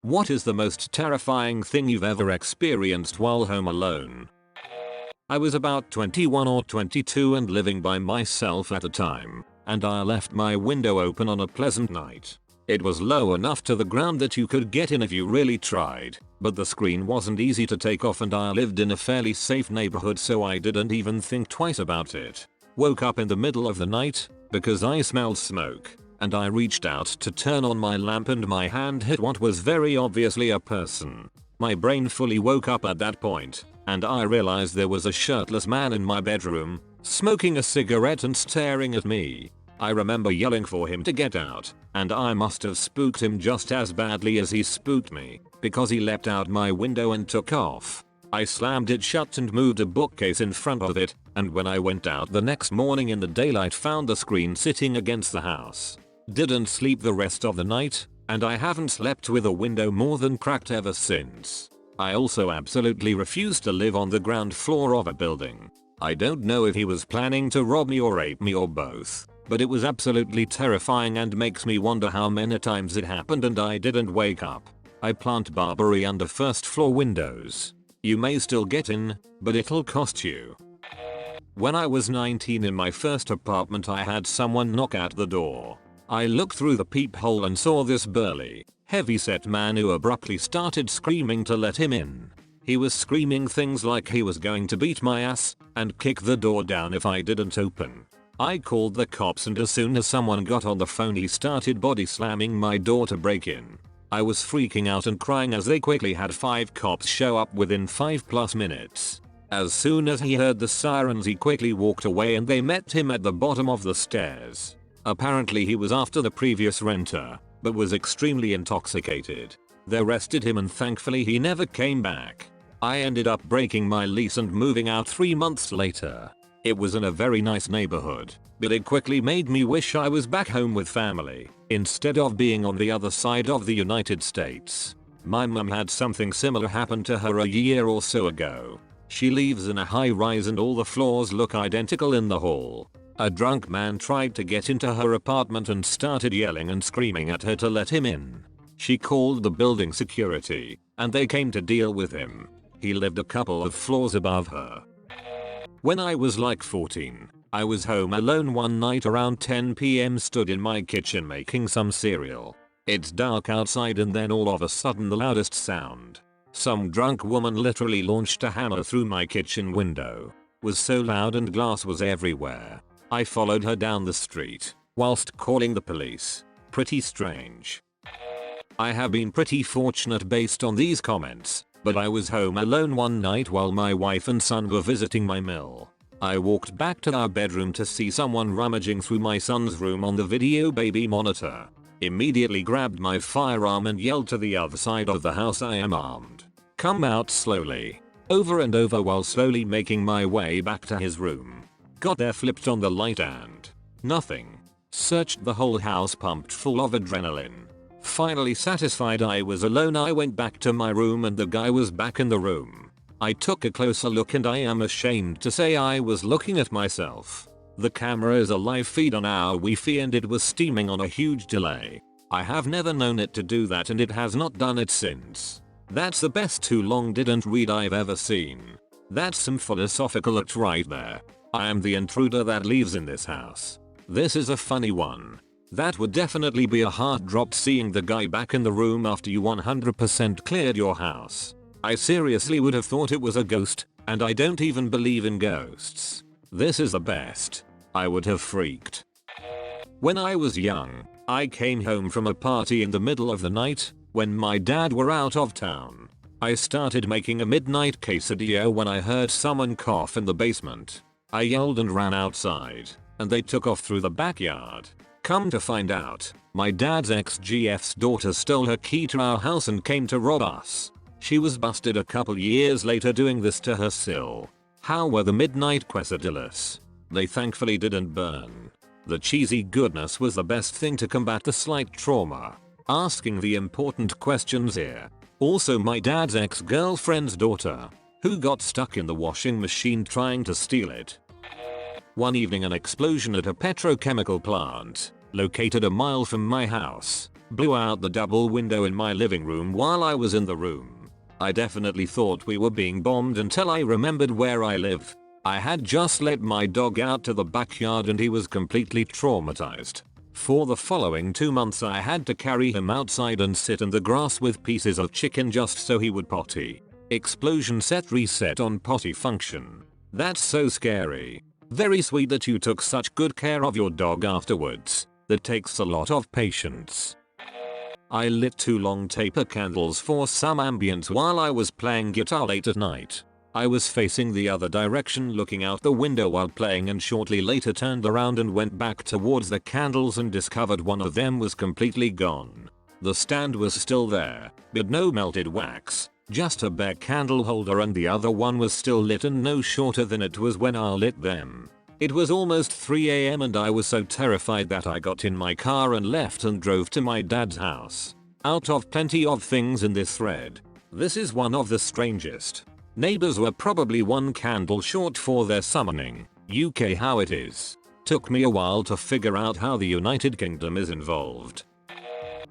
What is the most terrifying thing you've ever experienced while home alone? I was about 21 or 22 and living by myself at the time, and I left my window open on a pleasant night. It was low enough to the ground that you could get in if you really tried, but the screen wasn't easy to take off and I lived in a fairly safe neighborhood, so I didn't even think twice about it. Woke up in the middle of the night because I smelled smoke, and I reached out to turn on my lamp and my hand hit what was very obviously a person. My brain fully woke up at that point, and I realized there was a shirtless man in my bedroom, smoking a cigarette and staring at me. I remember yelling for him to get out, and I must have spooked him just as badly as he spooked me, because he leapt out my window and took off. I slammed it shut and moved a bookcase in front of it, and when I went out the next morning in the daylight found the screen sitting against the house. Didn't sleep the rest of the night, and I haven't slept with a window more than cracked ever since. I also absolutely refuse to live on the ground floor of a building. I don't know if he was planning to rob me or rape me or both, but it was absolutely terrifying and makes me wonder how many times it happened and I didn't wake up. I plant Barbary under first floor windows. You may still get in, but it'll cost you. When I was 19 in my first apartment I had someone knock at the door. I looked through the peephole and saw this burly, heavy-set man who abruptly started screaming to let him in. He was screaming things like he was going to beat my ass and kick the door down if I didn't open. I called the cops and as soon as someone got on the phone he started body slamming my door to break in. I was freaking out and crying as they quickly had 5 cops show up within 5+ minutes. As soon as he heard the sirens he quickly walked away and they met him at the bottom of the stairs. Apparently he was after the previous renter, but was extremely intoxicated. They arrested him and thankfully he never came back. I ended up breaking my lease and moving out 3 months later. It was in a very nice neighborhood, but it quickly made me wish I was back home with family, instead of being on the other side of the United States. My mum had something similar happen to her a year or so ago. She lives in a high rise and all the floors look identical in the hall. A drunk man tried to get into her apartment and started yelling and screaming at her to let him in. She called the building security, and they came to deal with him. He lived a couple of floors above her. When I was like 14, I was home alone one night around 10 PM, stood in my kitchen making some cereal. It's dark outside and then all of a sudden the loudest sound. Some drunk woman literally launched a hammer through my kitchen window. Was so loud and glass was everywhere. I followed her down the street, whilst calling the police. Pretty strange. I have been pretty fortunate based on these comments, but I was home alone one night while my wife and son were visiting my mill. I walked back to our bedroom to see someone rummaging through my son's room on the video baby monitor. Immediately grabbed my firearm and yelled to the other side of the house, I am armed. Come out slowly. Over and over while slowly making my way back to his room. Got there, flipped on the light and nothing. Searched the whole house, pumped full of adrenaline. Finally satisfied I was alone, I went back to my room and the guy was back in the room. I took a closer look and I am ashamed to say I was looking at myself. The camera is a live feed on our Wi-Fi and it was steaming on a huge delay. I have never known it to do that and it has not done it since. That's the best too long didn't read I've ever seen. That's some philosophical act right there. I am the intruder that lives in this house. This is a funny one. That would definitely be a heart drop seeing the guy back in the room after you 100% cleared your house. I seriously would have thought it was a ghost, and I don't even believe in ghosts. This is the best. I would have freaked. When I was young, I came home from a party in the middle of the night, when my dad were out of town. I started making a midnight quesadilla when I heard someone cough in the basement. I yelled and ran outside, and they took off through the backyard. Come to find out, my dad's ex-GF's daughter stole her key to our house and came to rob us. She was busted a couple years later doing this to her still. How were the midnight quesadillas? They thankfully didn't burn. The cheesy goodness was the best thing to combat the slight trauma. Asking the important questions here. Also my dad's ex-girlfriend's daughter, who got stuck in the washing machine trying to steal it. One evening an explosion at a petrochemical plant, located a mile from my house. blew out the double window in my living room while I was in the room. I definitely thought we were being bombed until I remembered where I live. I had just let my dog out to the backyard and he was completely traumatized. For the following 2 months I had to carry him outside and sit in the grass with pieces of chicken just so he would potty. Explosion set reset on potty function. That's so scary. Very sweet that you took such good care of your dog afterwards. That takes a lot of patience. I lit 2 long taper candles for some ambience while I was playing guitar late at night. I was facing the other direction looking out the window while playing and shortly later turned around and went back towards the candles and discovered one of them was completely gone. The stand was still there, but no melted wax, just a bare candle holder, and the other one was still lit and no shorter than it was when I lit them. It was almost 3 AM and I was so terrified that I got in my car and left and drove to my dad's house. Out of plenty of things in this thread, this is one of the strangest. Neighbors were probably 1 candle short for their summoning. UK how it is. Took me a while to figure out how the United Kingdom is involved.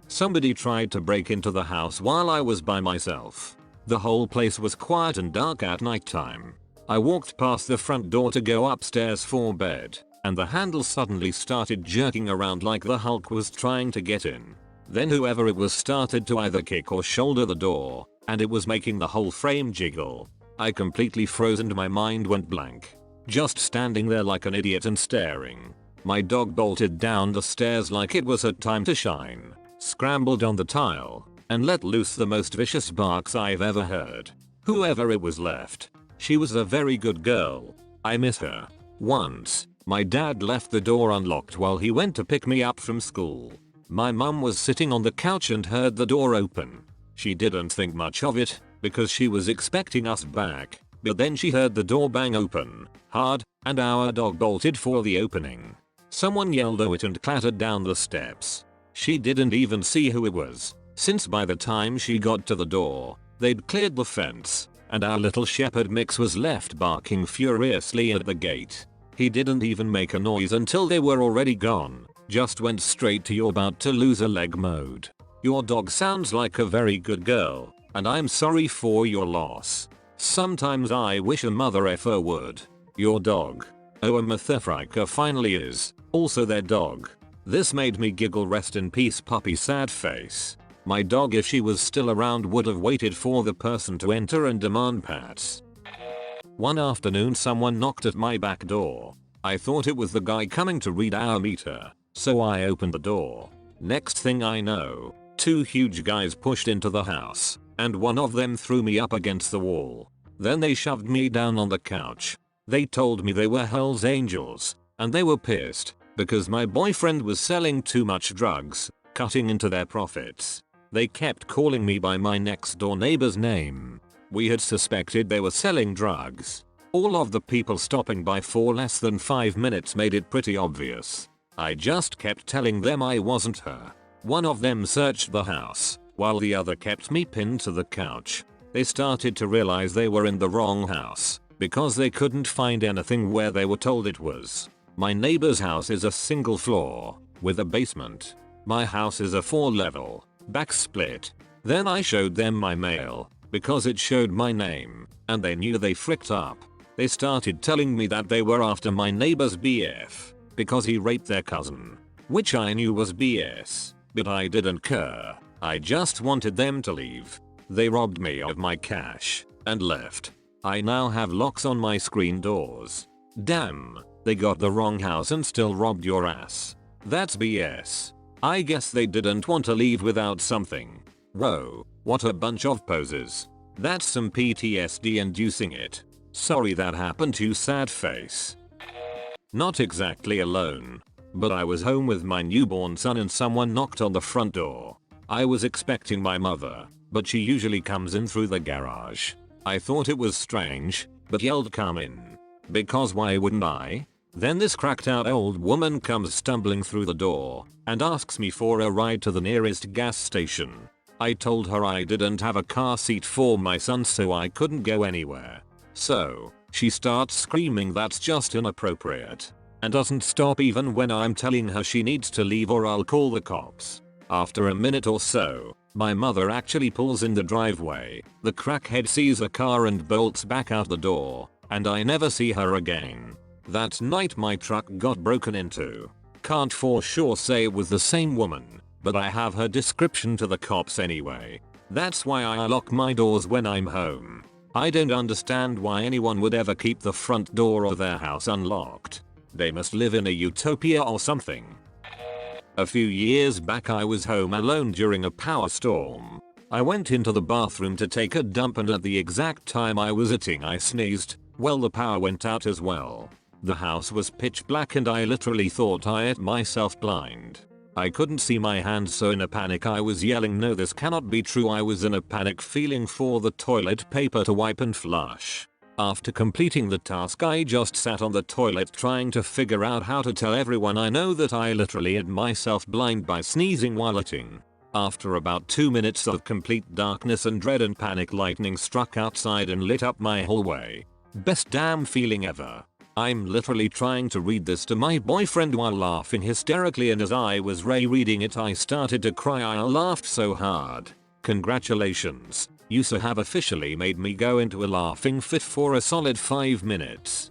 Somebody tried to break into the house while I was by myself. The whole place was quiet and dark at nighttime. I walked past the front door to go upstairs for bed, and the handle suddenly started jerking around like the Hulk was trying to get in. Then whoever it was started to either kick or shoulder the door, and it was making the whole frame jiggle. I completely froze and my mind went blank. Just standing there like an idiot and staring. My dog bolted down the stairs like it was her time to shine, scrambled on the tile, and let loose the most vicious barks I've ever heard. Whoever it was left. She was a very good girl. I miss her. Once, my dad left the door unlocked while he went to pick me up from school. My mum was sitting on the couch and heard the door open. She didn't think much of it, because she was expecting us back, but then she heard the door bang open, hard, and our dog bolted for the opening. Someone yelled "Oh it" and clattered down the steps. She didn't even see who it was, since by the time she got to the door, they'd cleared the fence, and our little shepherd mix was left barking furiously at the gate. He didn't even make a noise until they were already gone, just went straight to "you're about to lose a leg" mode. Your dog sounds like a very good girl, and I'm sorry for your loss. Sometimes I wish a mother effer would. Your dog. Oh, a Methefrika finally is also their dog. This made me giggle. Rest in peace puppy, sad face. My dog, if she was still around, would have waited for the person to enter and demand pats. One afternoon someone knocked at my back door. I thought it was the guy coming to read our meter, so I opened the door. Next thing I know, 2 huge guys pushed into the house, and one of them threw me up against the wall. Then they shoved me down on the couch. They told me they were Hell's Angels, and they were pissed because my boyfriend was selling too much drugs, cutting into their profits. They kept calling me by my next door neighbor's name. We had suspected they were selling drugs. All of the people stopping by for less than 5 minutes made it pretty obvious. I just kept telling them I wasn't her. One of them searched the house, while the other kept me pinned to the couch. They started to realize they were in the wrong house, because they couldn't find anything where they were told it was. My neighbor's house is a single floor, with a basement. My house is a 4-level, back split. Then I showed them my mail, because it showed my name, and they knew. They fricked up. They started telling me that they were after my neighbor's BF, because he raped their cousin. Which I knew was BS, but I didn't care. I just wanted them to leave. They robbed me of my cash, and left. I now have locks on my screen doors. Damn, they got the wrong house and still robbed your ass. That's BS. I guess they didn't want to leave without something. Whoa, what a bunch of posers. That's some PTSD inducing it. Sorry that happened to you, sad face. Not exactly alone, but I was home with my newborn son and someone knocked on the front door. I was expecting my mother, but she usually comes in through the garage. I thought it was strange, but yelled "come in." Because why wouldn't I? Then this cracked out old woman comes stumbling through the door and asks me for a ride to the nearest gas station. I told her I didn't have a car seat for my son, so I couldn't go anywhere. So, she starts screaming that's just inappropriate, and doesn't stop even when I'm telling her she needs to leave or I'll call the cops. After a minute or so, my mother actually pulls in the driveway, the crackhead sees a car and bolts back out the door, and I never see her again. That night my truck got broken into. Can't for sure say it was the same woman, but I have her description to the cops anyway. That's why I lock my doors when I'm home. I don't understand why anyone would ever keep the front door of their house unlocked. They must live in a utopia or something. A few years back I was home alone during a power storm. I went into the bathroom to take a dump and at the exact time I was eating I sneezed. Well, the power went out as well. The house was pitch black and I literally thought I ate myself blind. I couldn't see my hands, so in a panic I was yelling, "No, this cannot be true." I was in a panic feeling for the toilet paper to wipe and flush. After completing the task I just sat on the toilet trying to figure out how to tell everyone I know that I literally ate myself blind by sneezing while eating. After about 2 minutes of complete darkness and dread and panic, lightning struck outside and lit up my hallway. Best damn feeling ever. I'm literally trying to read this to my boyfriend while laughing hysterically, and as I was reading it I started to cry. I laughed so hard. Congratulations, you sir have officially made me go into a laughing fit for a solid 5 minutes.